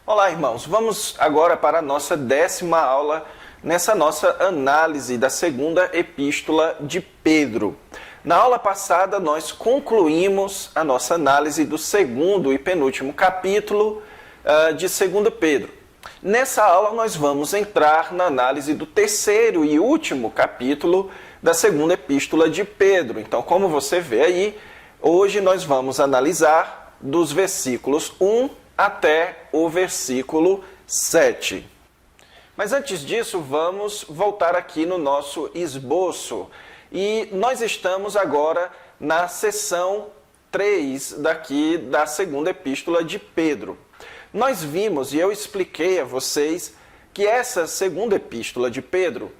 Olá, irmãos. Vamos agora para a nossa 10ª aula nessa nossa análise da segunda epístola de Pedro. Na aula passada, nós concluímos a nossa análise do segundo e penúltimo capítulo de 2 Pedro. Nessa aula, nós vamos entrar na análise do terceiro e último capítulo da segunda epístola de Pedro. Então, como você vê aí, hoje nós vamos analisar dos versículos 1 até o versículo 7. Mas antes disso, vamos voltar aqui no nosso esboço. E nós estamos agora na seção 3 daqui da segunda epístola de Pedro. Nós vimos, e eu expliquei a vocês, que essa segunda epístola de Pedro,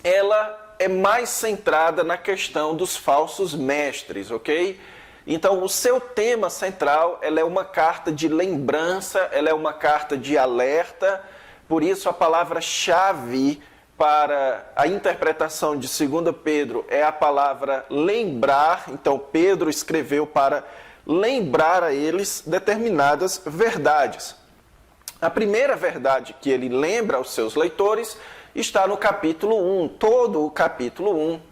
ela é mais centrada na questão dos falsos mestres, ok? Então, o seu tema central, ela é uma carta de lembrança, ela é uma carta de alerta, por isso a palavra-chave para a interpretação de 2 Pedro é a palavra lembrar. Então, Pedro escreveu para lembrar a eles determinadas verdades. A primeira verdade que ele lembra aos seus leitores está no capítulo 1, todo o capítulo 1,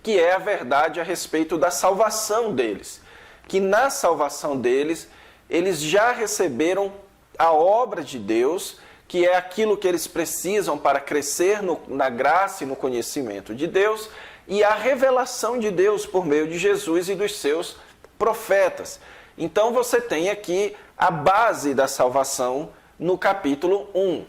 que é a verdade a respeito da salvação deles. Que na salvação deles, eles já receberam a obra de Deus, que é aquilo que eles precisam para crescer na graça e no conhecimento de Deus, e a revelação de Deus por meio de Jesus e dos seus profetas. Então você tem aqui a base da salvação no capítulo 1.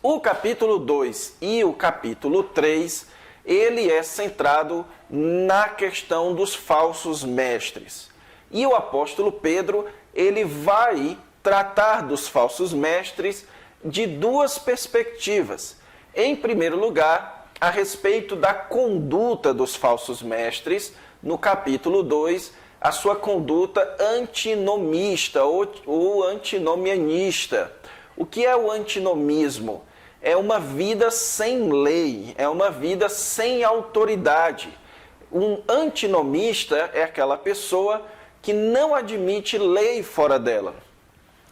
O capítulo 2 e o capítulo 3, ele é centrado na questão dos falsos mestres. E o apóstolo Pedro, ele vai tratar dos falsos mestres de duas perspectivas. Em primeiro lugar, a respeito da conduta dos falsos mestres, no capítulo 2, a sua conduta antinomista ou antinomianista. O que é o antinomismo? É uma vida sem lei, é uma vida sem autoridade. Um antinomista é aquela pessoa que não admite lei fora dela.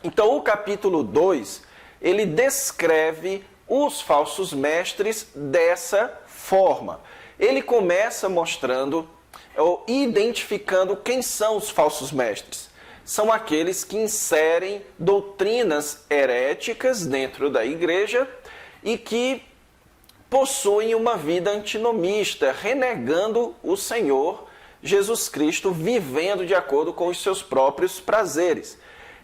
Então, o capítulo 2, ele descreve os falsos mestres dessa forma. Ele começa mostrando ou identificando quem são os falsos mestres. São aqueles que inserem doutrinas heréticas dentro da igreja e que possuem uma vida antinomista, renegando o Senhor Jesus Cristo, vivendo de acordo com os seus próprios prazeres.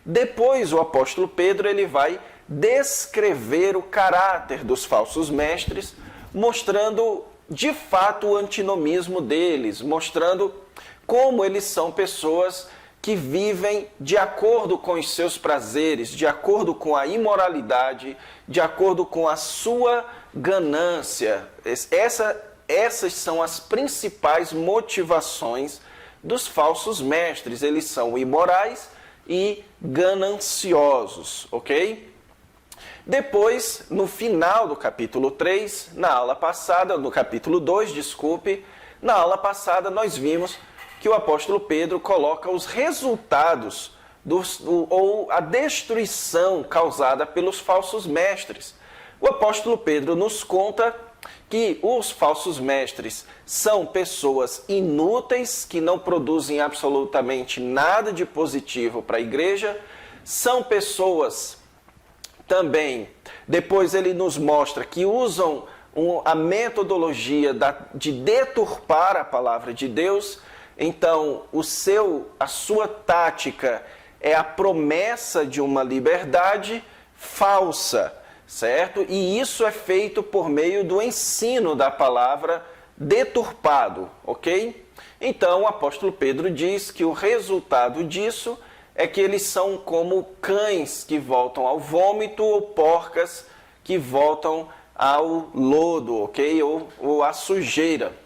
Depois, o apóstolo Pedro ele vai descrever o caráter dos falsos mestres, mostrando de fato o antinomismo deles, mostrando como eles são pessoas que vivem de acordo com os seus prazeres, de acordo com a imoralidade, de acordo com a sua ganância. Essas são as principais motivações dos falsos mestres. Eles são imorais e gananciosos, ok? Depois, no final do capítulo 3, na aula passada, no capítulo 2, desculpe, na aula passada nós vimos que o apóstolo Pedro coloca os resultados ou a destruição causada pelos falsos mestres. O apóstolo Pedro nos conta que os falsos mestres são pessoas inúteis, que não produzem absolutamente nada de positivo para a igreja, são pessoas também, depois ele nos mostra que usam a metodologia de deturpar a palavra de Deus. Então, a sua tática é a promessa de uma liberdade falsa, certo? E isso é feito por meio do ensino da palavra deturpado, ok? Então, o apóstolo Pedro diz que o resultado disso é que eles são como cães que voltam ao vômito ou porcas que voltam ao lodo, ok? Ou à sujeira.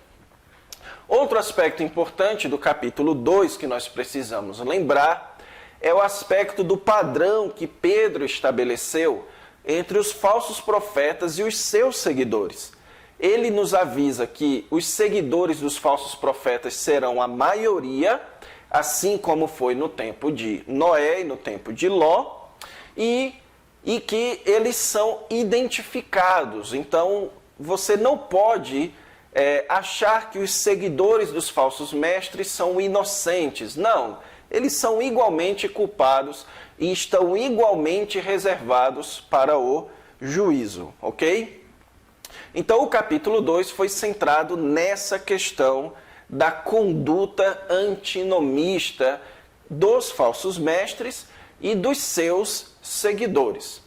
Outro aspecto importante do capítulo 2 que nós precisamos lembrar é o aspecto do padrão que Pedro estabeleceu entre os falsos profetas e os seus seguidores. Ele nos avisa que os seguidores dos falsos profetas serão a maioria, assim como foi no tempo de Noé e no tempo de Ló, e e que eles são identificados. Então, você não pode achar que os seguidores dos falsos mestres são inocentes. Não, eles são igualmente culpados e estão igualmente reservados para o juízo, ok? Então, o capítulo 2 foi centrado nessa questão da conduta antinomista dos falsos mestres e dos seus seguidores.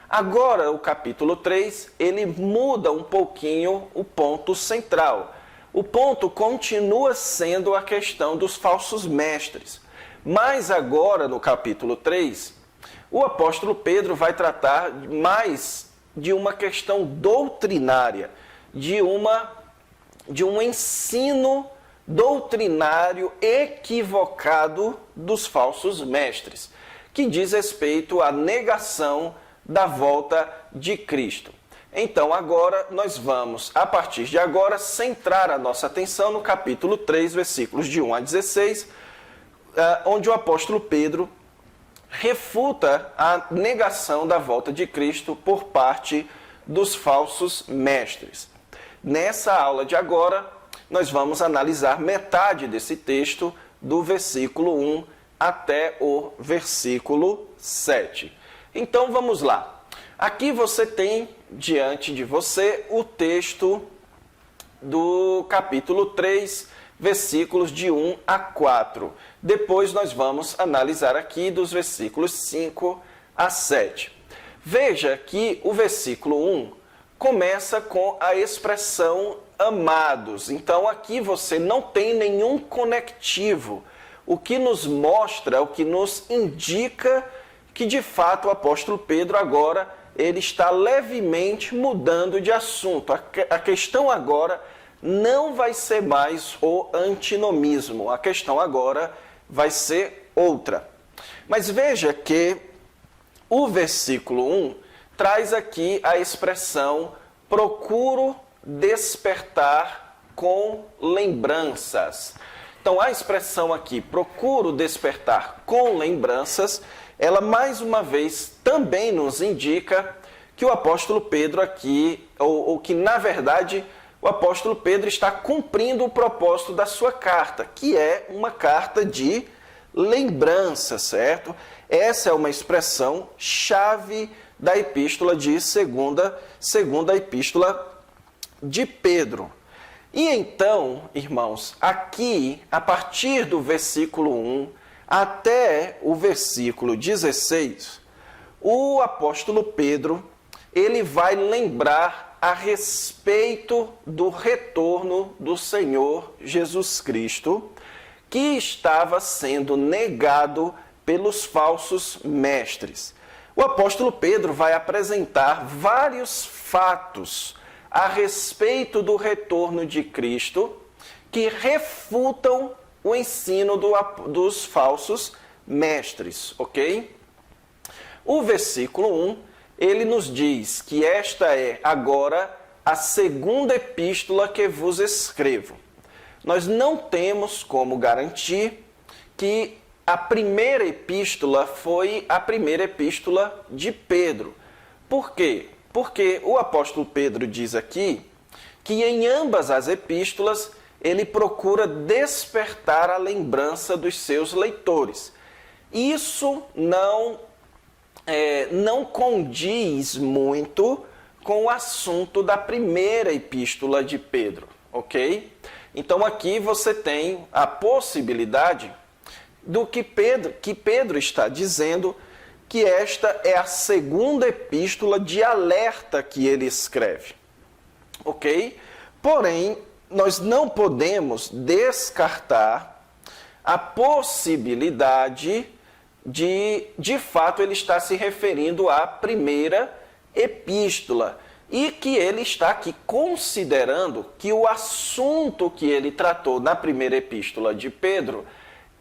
Agora, o capítulo 3, ele muda um pouquinho o ponto central. O ponto continua sendo a questão dos falsos mestres. Mas agora, no capítulo 3, o apóstolo Pedro vai tratar mais de uma questão doutrinária, de um ensino doutrinário equivocado dos falsos mestres, que diz respeito à negação da volta de Cristo. Então, agora, nós vamos, a partir de agora, centrar a nossa atenção no capítulo 3, versículos de 1 a 16, onde o apóstolo Pedro refuta a negação da volta de Cristo por parte dos falsos mestres. Nessa aula de agora, nós vamos analisar metade desse texto, do versículo 1 até o versículo 7. Então, vamos lá. Aqui você tem diante de você o texto do capítulo 3, versículos de 1 a 4. Depois nós vamos analisar aqui dos versículos 5 a 7. Veja que o versículo 1 começa com a expressão amados. Então aqui você não tem nenhum conectivo, o que nos mostra, o que nos indica que de fato o apóstolo Pedro agora ele está levemente mudando de assunto. A questão agora não vai ser mais o antinomismo, a questão agora vai ser outra. Mas veja que o versículo 1 traz aqui a expressão procuro despertar com lembranças. Então, a expressão aqui, procuro despertar com lembranças, ela mais uma vez também nos indica que o apóstolo Pedro aqui, ou que na verdade o apóstolo Pedro está cumprindo o propósito da sua carta, que é uma carta de lembrança, certo? Essa é uma expressão chave da epístola de segunda epístola de Pedro. E então, irmãos, aqui, a partir do versículo 1 até o versículo 16, o apóstolo Pedro, ele vai lembrar a respeito do retorno do Senhor Jesus Cristo, que estava sendo negado pelos falsos mestres. O apóstolo Pedro vai apresentar vários fatos a respeito do retorno de Cristo que refutam o ensino dos falsos mestres, ok? O versículo 1, ele nos diz que esta é agora a segunda epístola que vos escrevo. Nós não temos como garantir que a primeira epístola foi a primeira epístola de Pedro. Por quê? Porque o apóstolo Pedro diz aqui que em ambas as epístolas ele procura despertar a lembrança dos seus leitores. Isso não condiz muito com o assunto da primeira epístola de Pedro, ok? Então aqui você tem a possibilidade do que Pedro está dizendo, que esta é a segunda epístola de alerta que ele escreve, ok? Porém, nós não podemos descartar a possibilidade de fato, ele está se referindo à primeira epístola e que ele está aqui considerando que o assunto que ele tratou na primeira epístola de Pedro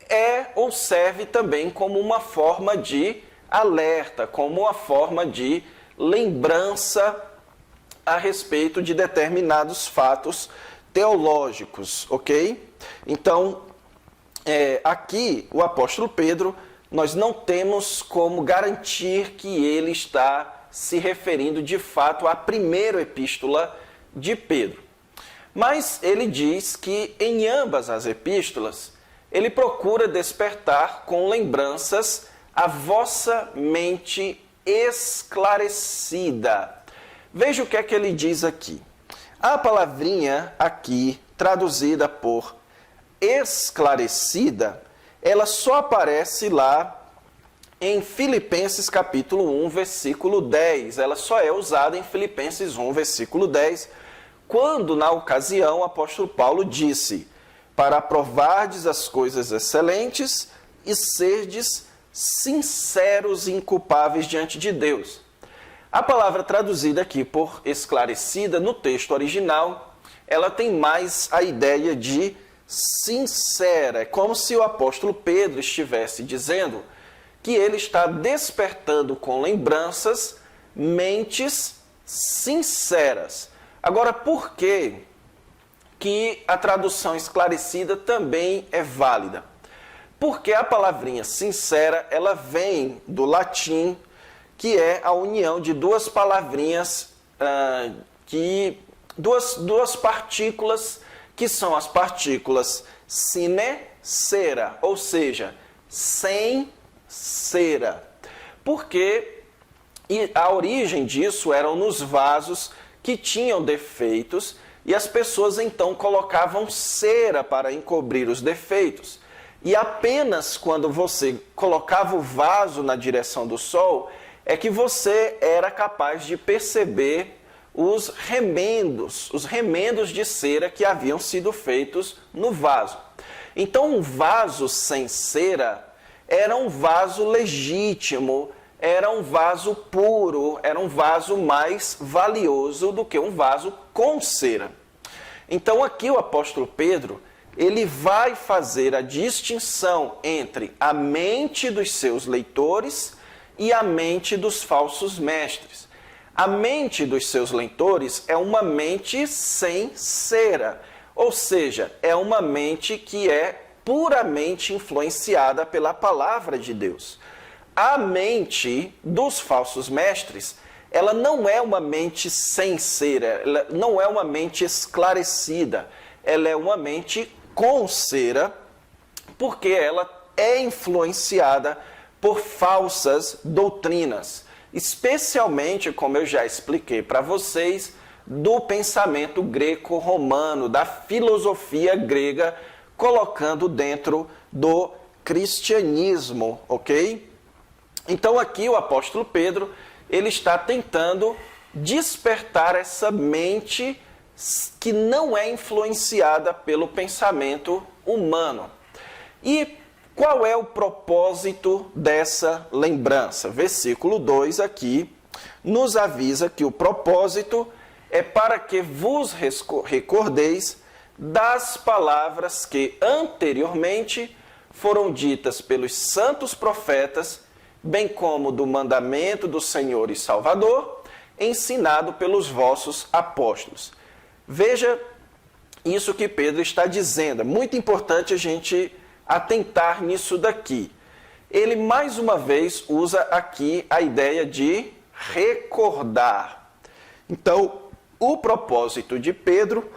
é ou serve também como uma forma de alerta, como uma forma de lembrança a respeito de determinados fatos teológicos, ok? Então, aqui o apóstolo Pedro, nós não temos como garantir que ele está se referindo de fato à primeira epístola de Pedro. Mas ele diz que em ambas as epístolas, ele procura despertar com lembranças a vossa mente esclarecida. Veja o que é que ele diz aqui. A palavrinha aqui, traduzida por esclarecida, ela só aparece lá em Filipenses capítulo 1, versículo 10. Ela só é usada em Filipenses 1, versículo 10, quando, na ocasião, o apóstolo Paulo disse: para aprovardes as coisas excelentes e serdes sinceros e inculpáveis diante de Deus. A palavra traduzida aqui por esclarecida, no texto original, ela tem mais a ideia de sincera. É como se o apóstolo Pedro estivesse dizendo que ele está despertando com lembranças mentes sinceras. Agora, por que a tradução esclarecida também é válida? Porque a palavrinha sincera, ela vem do latim, que é a união de duas palavrinhas, duas partículas, que são as partículas sine, cera, ou seja, sem cera. Porque a origem disso eram nos vasos que tinham defeitos e as pessoas então colocavam cera para encobrir os defeitos. E apenas quando você colocava o vaso na direção do sol é que você era capaz de perceber os remendos de cera que haviam sido feitos no vaso. Então, um vaso sem cera era um vaso legítimo, era um vaso puro, era um vaso mais valioso do que um vaso com cera. Então, aqui o apóstolo Pedro, ele vai fazer a distinção entre a mente dos seus leitores e a mente dos falsos mestres. A mente dos seus leitores é uma mente sem cera, ou seja, é uma mente que é puramente influenciada pela palavra de Deus. A mente dos falsos mestres, ela não é uma mente sem cera, ela não é uma mente esclarecida, ela é uma mente com cera, porque ela é influenciada por falsas doutrinas, especialmente, como eu já expliquei para vocês, do pensamento greco-romano, da filosofia grega, colocando dentro do cristianismo, ok? Então aqui o apóstolo Pedro, ele está tentando despertar essa mente que não é influenciada pelo pensamento humano. E qual é o propósito dessa lembrança? Versículo 2 aqui nos avisa que o propósito é para que vos recordeis das palavras que anteriormente foram ditas pelos santos profetas, bem como do mandamento do Senhor e Salvador, ensinado pelos vossos apóstolos. Veja isso que Pedro está dizendo. É muito importante a gente atentar nisso daqui. Ele, mais uma vez, usa aqui a ideia de recordar. Então, o propósito de Pedro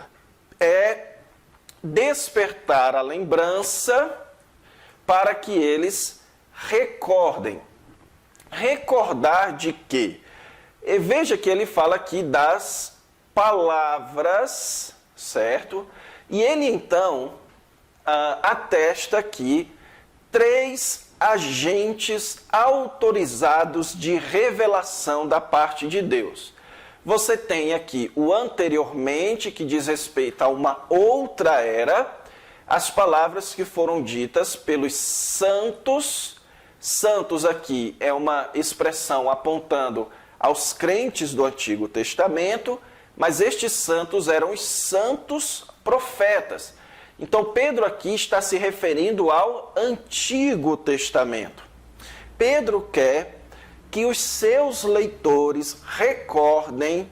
é despertar a lembrança para que eles recordem. Recordar de quê? E veja que ele fala aqui das palavras, certo? E ele então atesta aqui 3 agentes autorizados de revelação da parte de Deus. Você tem aqui o anteriormente, que diz respeito a uma outra era, as palavras que foram ditas pelos santos. Santos aqui é uma expressão apontando aos crentes do Antigo Testamento, mas estes santos eram os santos profetas. Então Pedro aqui está se referindo ao Antigo Testamento. Pedro quer que os seus leitores recordem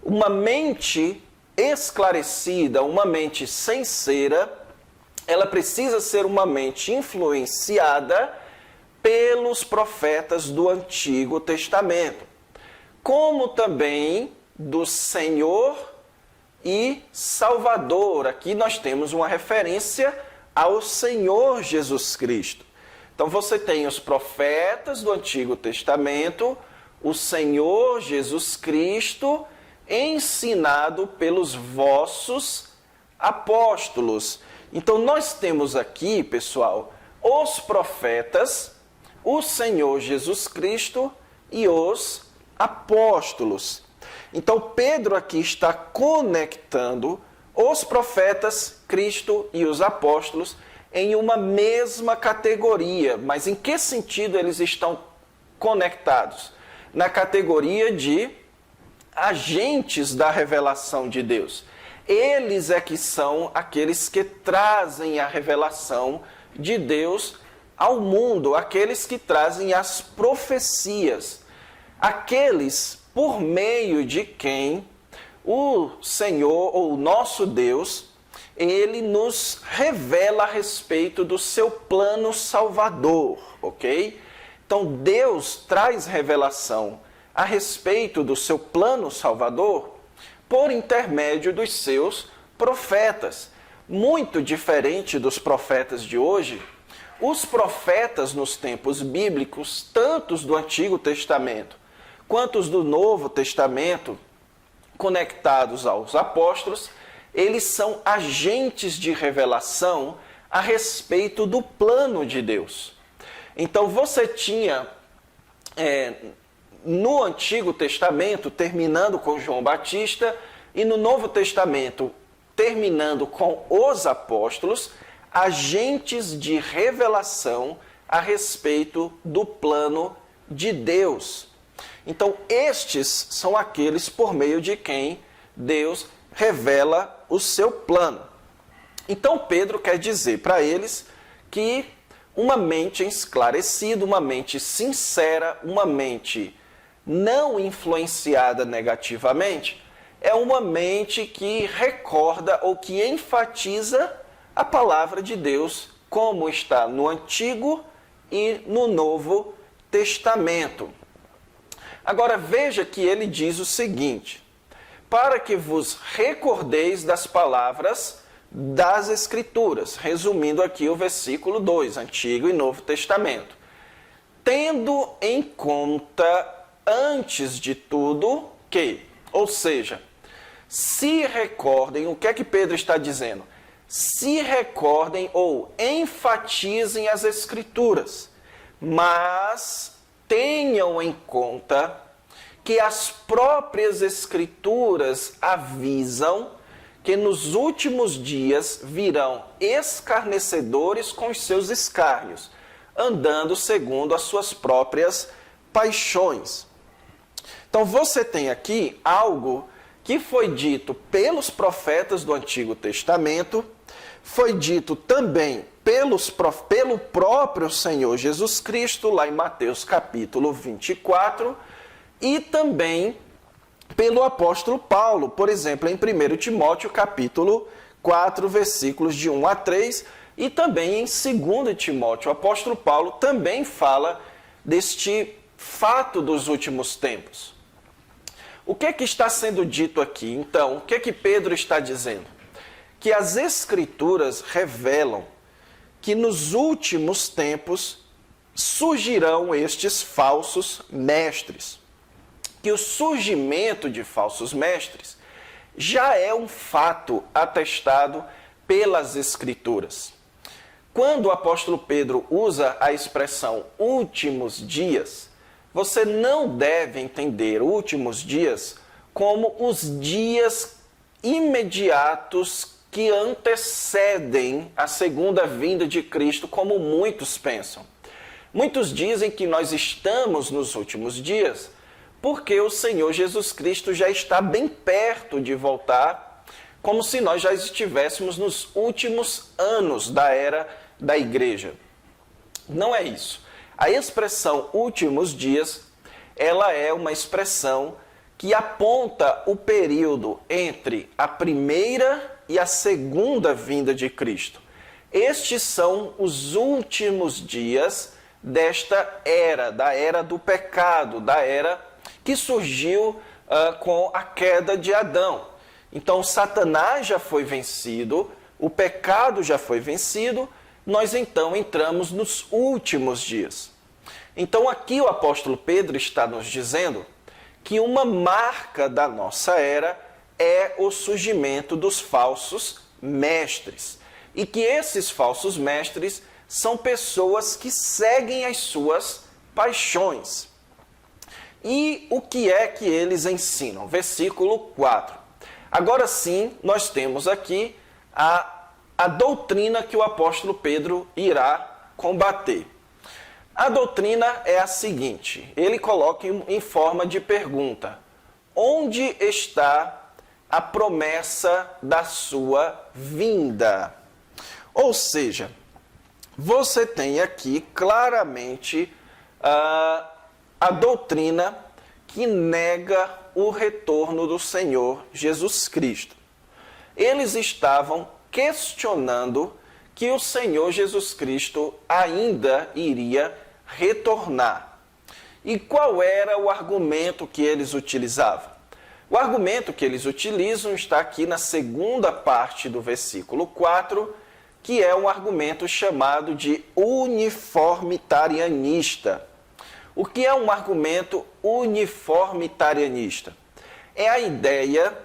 uma mente esclarecida, uma mente sem cera. Ela precisa ser uma mente influenciada pelos profetas do Antigo Testamento. como também do Senhor e Salvador. Aqui nós temos uma referência ao Senhor Jesus Cristo. Então você tem os profetas do Antigo Testamento, o Senhor Jesus Cristo, ensinado pelos vossos apóstolos. Então nós temos aqui, pessoal, os profetas, o Senhor Jesus Cristo e os apóstolos. Então Pedro aqui está conectando os profetas, Cristo e os apóstolos em uma mesma categoria. Mas em que sentido eles estão conectados? Na categoria de agentes da revelação de Deus. Eles é que são aqueles que trazem a revelação de Deus ao mundo, aqueles que trazem as profecias, aqueles por meio de quem o Senhor, ou o nosso Deus, ele nos revela a respeito do seu plano salvador, ok? Então Deus traz revelação a respeito do seu plano salvador por intermédio dos seus profetas. Muito diferente dos profetas de hoje, os profetas nos tempos bíblicos, tanto os do Antigo Testamento quanto os do Novo Testamento, conectados aos apóstolos, eles são agentes de revelação a respeito do plano de Deus. Então você tinha no Antigo Testamento, terminando com João Batista, e no Novo Testamento, terminando com os apóstolos, agentes de revelação a respeito do plano de Deus. Então, estes são aqueles por meio de quem Deus revela o seu plano. Então, Pedro quer dizer para eles que uma mente esclarecida, uma mente sincera, uma mente não influenciada negativamente, é uma mente que recorda ou que enfatiza a palavra de Deus, como está no Antigo e no Novo Testamento. Agora veja que ele diz o seguinte: para que vos recordeis das palavras das Escrituras. Resumindo aqui o versículo 2, Antigo e Novo Testamento. Tendo em conta, antes de tudo, que, ou seja, se recordem, o que é que Pedro está dizendo? Se recordem ou enfatizem as Escrituras, mas tenham em conta que as próprias Escrituras avisam que nos últimos dias virão escarnecedores com os seus escárnios, andando segundo as suas próprias paixões. Então você tem aqui algo que foi dito pelos profetas do Antigo Testamento, foi dito também pelo próprio Senhor Jesus Cristo, lá em Mateus capítulo 24, e também pelo apóstolo Paulo, por exemplo, em 1 Timóteo capítulo 4, versículos de 1 a 3, e também em 2 Timóteo. O apóstolo Paulo também fala deste fato dos últimos tempos. O que é que está sendo dito aqui? Então, o que é que Pedro está dizendo? Que as Escrituras revelam que nos últimos tempos surgirão estes falsos mestres. Que o surgimento de falsos mestres já é um fato atestado pelas Escrituras. Quando o apóstolo Pedro usa a expressão últimos dias, você não deve entender últimos dias como os dias imediatos que antecedem a segunda vinda de Cristo, como muitos pensam. Muitos dizem que nós estamos nos últimos dias porque o Senhor Jesus Cristo já está bem perto de voltar, como se nós já estivéssemos nos últimos anos da era da igreja. Não é isso. A expressão últimos dias, ela é uma expressão que aponta o período entre a primeira e a segunda vinda de Cristo. Estes são os últimos dias desta era, da era do pecado, da era que surgiu com a queda de Adão. Então, Satanás já foi vencido, o pecado já foi vencido, nós então entramos nos últimos dias. Então, aqui o apóstolo Pedro está nos dizendo que uma marca da nossa era é o surgimento dos falsos mestres. E que esses falsos mestres são pessoas que seguem as suas paixões. E o que é que eles ensinam? Versículo 4. Agora sim, nós temos aqui a doutrina que o apóstolo Pedro irá combater. A doutrina é a seguinte, ele coloca em forma de pergunta: onde está a promessa da sua vinda? Ou seja, você tem aqui claramente a doutrina que nega o retorno do Senhor Jesus Cristo. Eles estavam questionando que o Senhor Jesus Cristo ainda iria retornar. E qual era o argumento que eles utilizavam? O argumento que eles utilizam está aqui na segunda parte do versículo 4, que é um argumento chamado de uniformitarianista. O que é um argumento uniformitarianista? É a ideia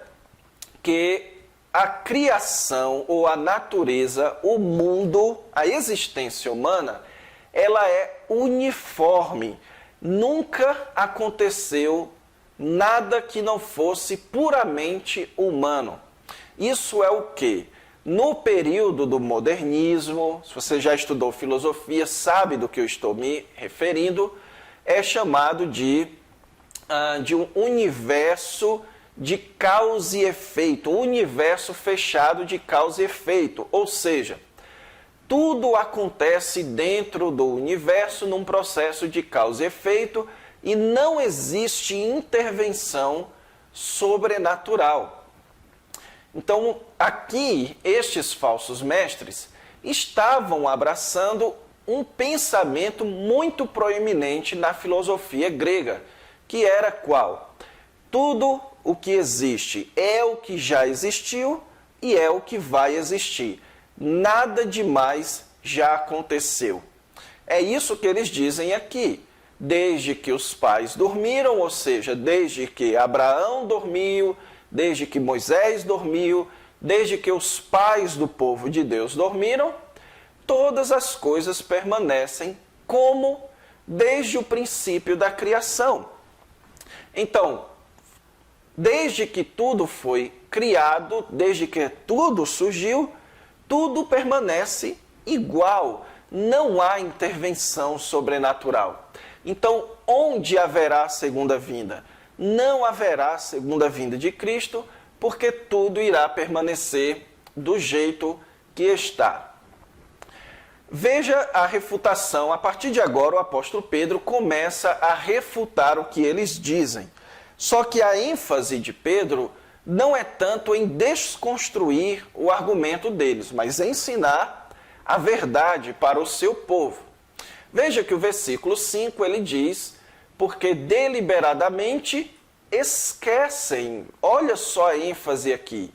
que a criação ou a natureza, o mundo, a existência humana, ela é uniforme. Nunca aconteceu nada que não fosse puramente humano. Isso é o quê? No período do modernismo, se você já estudou filosofia, sabe do que eu estou me referindo, é chamado de um universo de causa e efeito, um universo fechado de causa e efeito. Ou seja, tudo acontece dentro do universo num processo de causa e efeito e não existe intervenção sobrenatural. Então, aqui, estes falsos mestres estavam abraçando um pensamento muito proeminente na filosofia grega, que era qual? Tudo o que existe é o que já existiu e é o que vai existir. Nada demais já aconteceu. É isso que eles dizem aqui. Desde que os pais dormiram, ou seja, desde que Abraão dormiu, desde que Moisés dormiu, desde que os pais do povo de Deus dormiram, todas as coisas permanecem como desde o princípio da criação. Então, desde que tudo foi criado, desde que tudo surgiu, tudo permanece igual. Não há intervenção sobrenatural. Então, onde haverá a segunda vinda? Não haverá a segunda vinda de Cristo, porque tudo irá permanecer do jeito que está. Veja a refutação. A partir de agora, o apóstolo Pedro começa a refutar o que eles dizem. Só que a ênfase de Pedro não é tanto em desconstruir o argumento deles, mas ensinar a verdade para o seu povo. Veja que o versículo 5 ele diz: porque deliberadamente esquecem. Olha só a ênfase aqui.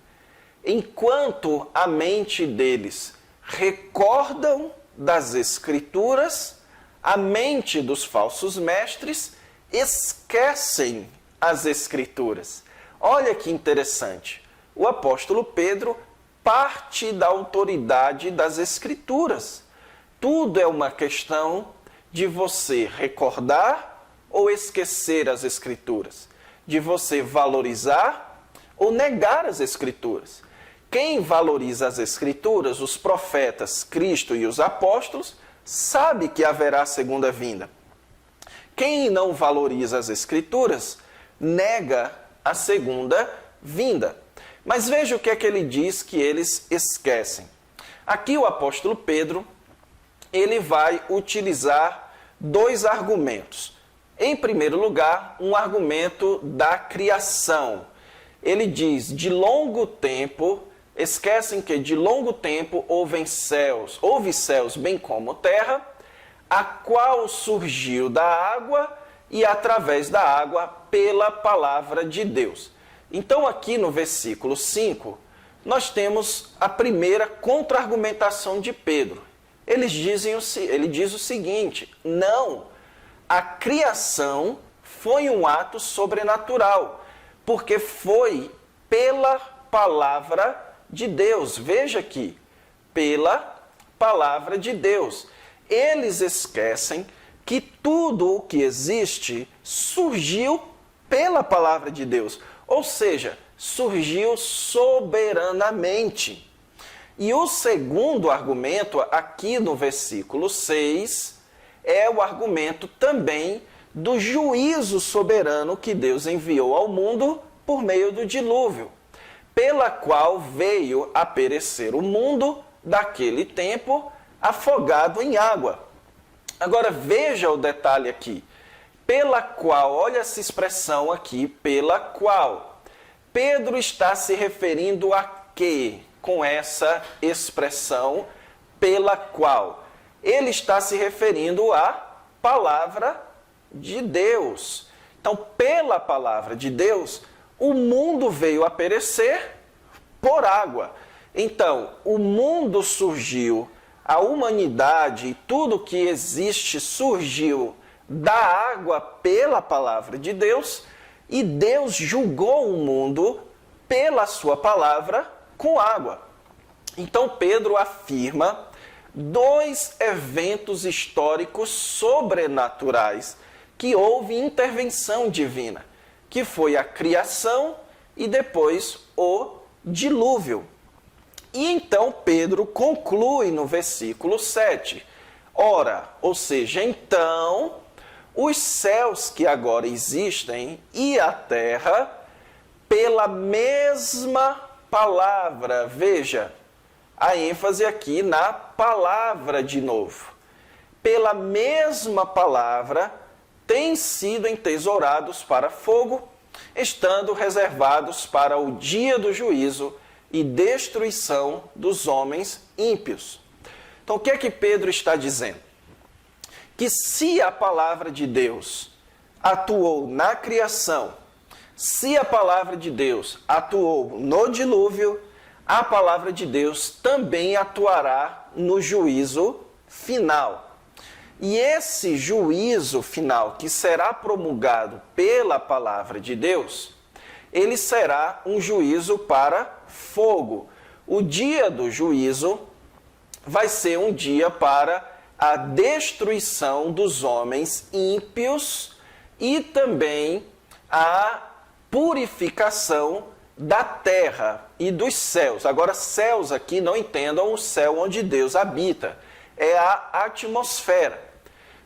Enquanto a mente deles recordam das Escrituras, a mente dos falsos mestres esquecem as Escrituras. Olha que interessante. O apóstolo Pedro parte da autoridade das Escrituras. Tudo é uma questão de você recordar ou esquecer as Escrituras, de você valorizar ou negar as Escrituras. Quem valoriza as Escrituras, os profetas, Cristo e os apóstolos, sabe que haverá segunda vinda. Quem não valoriza as Escrituras, nega a segunda vinda. Mas veja o que é que ele diz que eles esquecem. Aqui o apóstolo Pedro, ele vai utilizar dois argumentos. Em primeiro lugar, um argumento da criação. Ele diz, de longo tempo, esquecem que de longo tempo houve céus bem como terra, a qual surgiu da água e através da água pela palavra de Deus. Então aqui no versículo 5, nós temos a primeira contra-argumentação de Pedro. Ele diz o seguinte: não, a criação foi um ato sobrenatural, porque foi pela palavra de Deus. Veja aqui, pela palavra de Deus. Eles esquecem que tudo o que existe surgiu pela palavra de Deus, ou seja, surgiu soberanamente. E o segundo argumento, aqui no versículo 6, é o argumento também do juízo soberano que Deus enviou ao mundo por meio do dilúvio, pela qual veio a perecer o mundo daquele tempo, afogado em água. Agora veja o detalhe aqui. Pela qual, olha essa expressão aqui, pela qual. Pedro está se referindo a quê com essa expressão pela qual? Ele está se referindo à palavra de Deus. Então, pela palavra de Deus, o mundo veio a perecer por água. Então, o mundo surgiu, a humanidade e tudo que existe surgiu da água pela palavra de Deus, e Deus julgou o mundo pela sua palavra com água. Então Pedro afirma dois eventos históricos sobrenaturais que houve intervenção divina, que foi a criação e depois o dilúvio. E então Pedro conclui no versículo 7. Ora, ou seja, então, os céus que agora existem e a terra, pela mesma palavra, veja, a ênfase aqui na palavra de novo. Pela mesma palavra, têm sido entesourados para fogo, estando reservados para o dia do juízo e destruição dos homens ímpios. Então, o que é que Pedro está dizendo? Que se a palavra de Deus atuou na criação, se a palavra de Deus atuou no dilúvio, a palavra de Deus também atuará no juízo final. E esse juízo final, que será promulgado pela palavra de Deus, ele será um juízo para fogo. O dia do juízo vai ser um dia para a destruição dos homens ímpios e também a purificação da terra e dos céus. Agora, céus aqui, não entendam o céu onde Deus habita, é a atmosfera.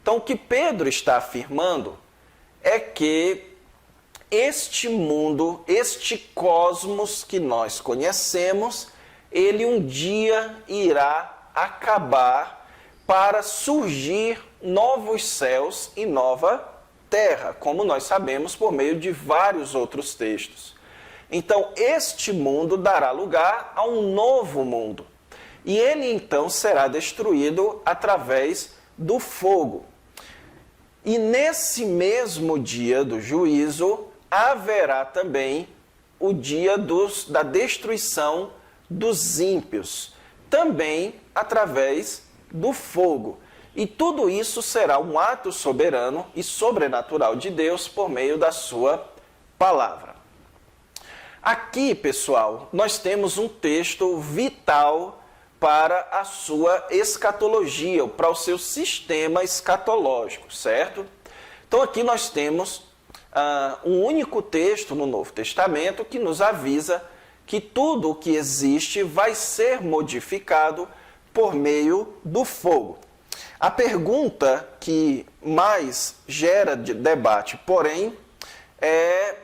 Então, o que Pedro está afirmando é que este mundo, este cosmos que nós conhecemos, ele um dia irá acabar para surgir novos céus e nova terra, como nós sabemos por meio de vários outros textos. Então, este mundo dará lugar a um novo mundo. E ele então será destruído através do fogo. E nesse mesmo dia do juízo, haverá também o dia da destruição dos ímpios, também através do fogo. E tudo isso será um ato soberano e sobrenatural de Deus por meio da sua palavra. Aqui, pessoal, nós temos um texto vital para a sua escatologia, para o seu sistema escatológico, certo? Então aqui nós temos um único texto no Novo Testamento que nos avisa que tudo o que existe vai ser modificado por meio do fogo. A pergunta que mais gera debate, porém, é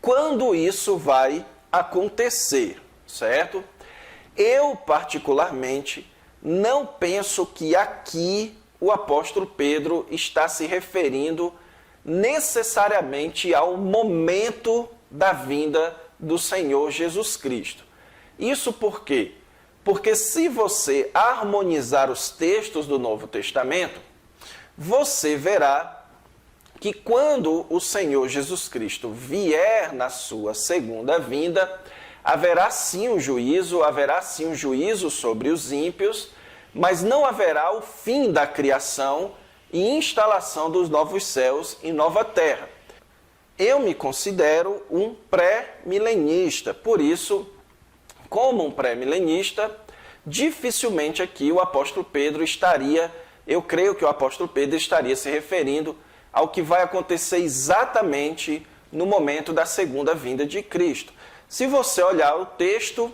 quando isso vai acontecer, certo? Eu, particularmente, não penso que aqui o apóstolo Pedro está se referindo necessariamente ao momento da vinda do Senhor Jesus Cristo. Isso por quê? Porque se você harmonizar os textos do Novo Testamento, você verá que quando o Senhor Jesus Cristo vier na sua segunda vinda, haverá sim um juízo sobre os ímpios, mas não haverá o fim da criação e instalação dos novos céus e nova terra. Eu me considero um pré-milenista, por isso, como um pré-milenista, dificilmente aqui o apóstolo Pedro eu creio que o apóstolo Pedro estaria se referindo ao que vai acontecer exatamente no momento da segunda vinda de Cristo. Se você olhar o texto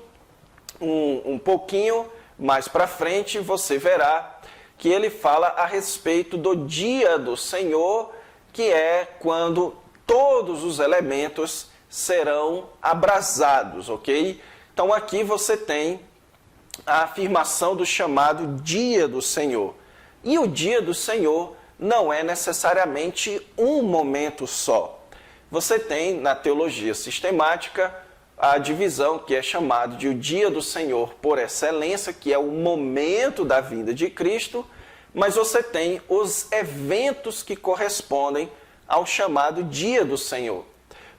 um pouquinho mais para frente, você verá que ele fala a respeito do dia do Senhor, que é quando todos os elementos serão abrasados, ok? Então aqui você tem a afirmação do chamado dia do Senhor. E o dia do Senhor não é necessariamente um momento só. Você tem na teologia sistemática a divisão que é chamada de o dia do Senhor por excelência, que é o momento da vinda de Cristo, mas você tem os eventos que correspondem ao chamado dia do Senhor.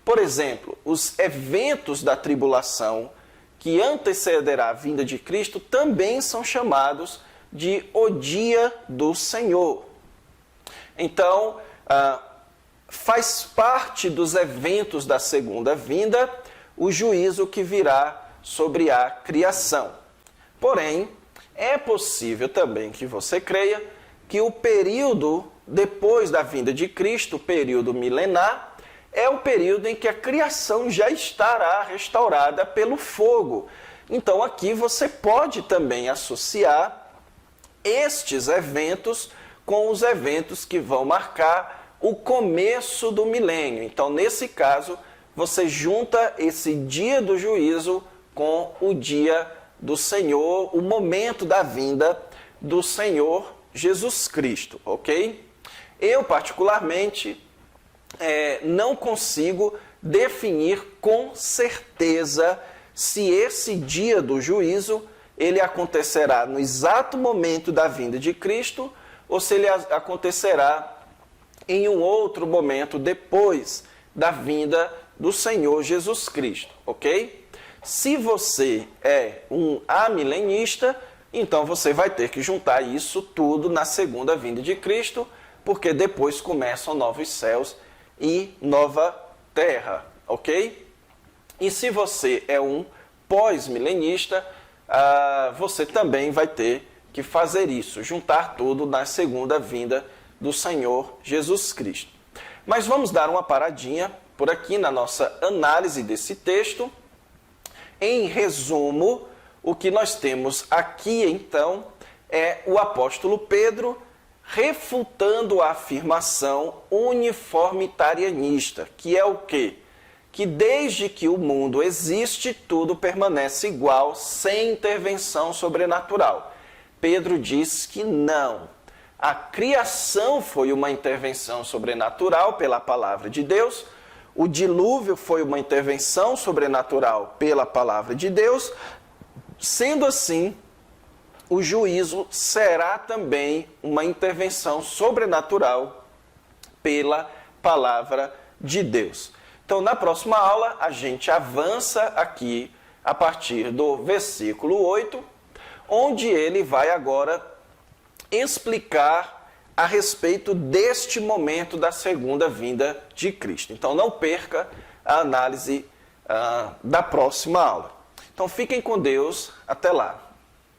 Por exemplo, os eventos da tribulação que antecederá a vinda de Cristo também são chamados de o dia do Senhor. Então, faz parte dos eventos da segunda vinda o juízo que virá sobre a criação. Porém, é possível também que você creia que o período depois da vinda de Cristo, o período milenar, é o período em que a criação já estará restaurada pelo fogo. Então aqui você pode também associar estes eventos com os eventos que vão marcar o começo do milênio. Então, nesse caso, você junta esse dia do juízo com o dia do Senhor, o momento da vinda do Senhor Jesus Cristo, ok? Eu, particularmente, não consigo definir com certeza se esse dia do juízo ele acontecerá no exato momento da vinda de Cristo ou se ele acontecerá em um outro momento depois da vinda do Senhor Jesus Cristo, ok? Se você é um amilenista, então você vai ter que juntar isso tudo na segunda vinda de Cristo, porque depois começam novos céus e nova terra, ok? E se você é um pós-milenista, você também vai ter que fazer isso, juntar tudo na segunda vinda do Senhor Jesus Cristo. Mas vamos dar uma paradinha por aqui na nossa análise desse texto. Em resumo, o que nós temos aqui então é o apóstolo Pedro refutando a afirmação uniformitarianista, que é o quê? Que desde que o mundo existe, tudo permanece igual, sem intervenção sobrenatural. Pedro diz que não. A criação foi uma intervenção sobrenatural pela palavra de Deus, o dilúvio foi uma intervenção sobrenatural pela palavra de Deus. Sendo assim, o juízo será também uma intervenção sobrenatural pela palavra de Deus. Então, na próxima aula, a gente avança aqui a partir do versículo 8, onde ele vai agora explicar a respeito deste momento da segunda vinda de Cristo. Então, não perca a análise da próxima aula. Então, fiquem com Deus. Até lá.